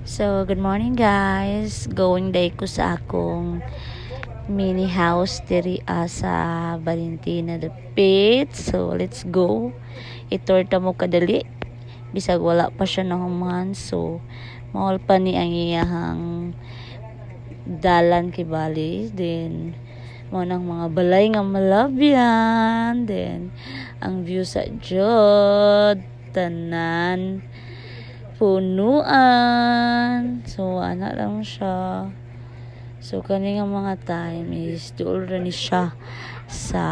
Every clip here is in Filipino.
So, good morning guys. Going day ko sa akong mini house diri sa Valentina Dapit. So, let's go. Itorta mo kadali. Bisag wala pa siya nahuman. So, mahal pa ni ang iyahang dalan kay Bali. Then, mo ng mga balay nga malabyan. Then, ang view sa Jod. Tanan punuan. So, ana lang siya. So, kani nga mga time is dool ra ni siya sa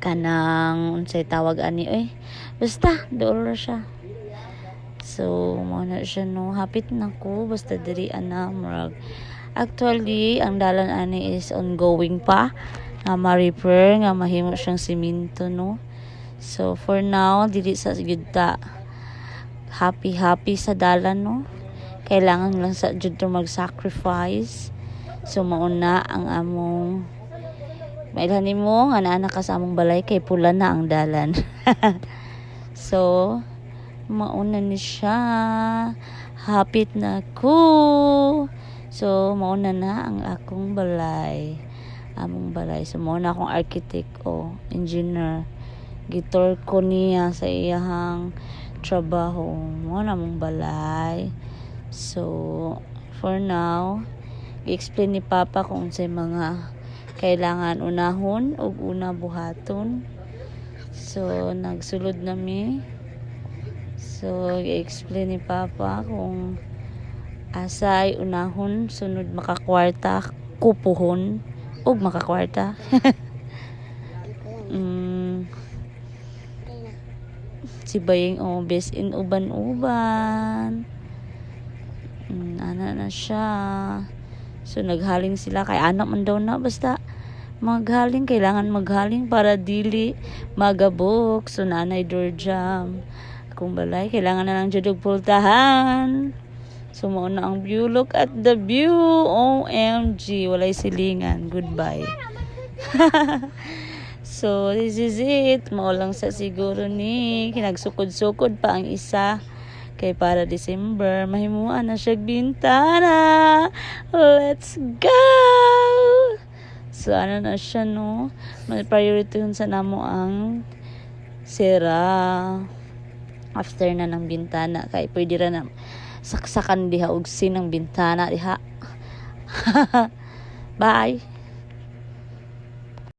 kanang unsay tawag ani basta dool ra siya. So, mo na siya no. Hapit na ko basta diri ana murag. Actually, ang dalan ani is ongoing pa. Nga ma-repair, nga mahimo siyang simento no. So, for now, dili sa gudta happy sa dalan no. Kailangan lang sa jud mag-sacrifice. So mauna ang among mailhan nimo nga naa ka sa among balay kay pula na ang dalan. So mauna ni siya. Hapit na ko. So mauna na ang akong balay. Among balay. So mauna akong architect o engineer. Gitor ko niya sa iyahang trabaho mo na mong balay. So, for now, i-explain ni Papa kung sa mga kailangan unahon o una buhaton. So, nagsulod na mi. So, i-explain ni Papa kung asay unahon, sunod makakwarta, kupuhon, o makakwarta. Si Baying best in uban-uban. Ana na siya. So naghaling sila kay anak man daw na basta maghaling, kailangan maghaling para dili magabok. So nanay door jam kung balay kailangan na lang jud og pultahan. So mao na ang view. Look at the view. OMG, walay silingan. Goodbye. So, this is it. Maulang sa siguro ni. Kinagsukod-sukod pa ang isa. Kay para December, mahimuan na siya bintana. Let's go! So, ano na siya, no? May priority sa namo ang sira. After na ng bintana. Kay pwede ra na saksakan diha og sinang bintana diha. Bye!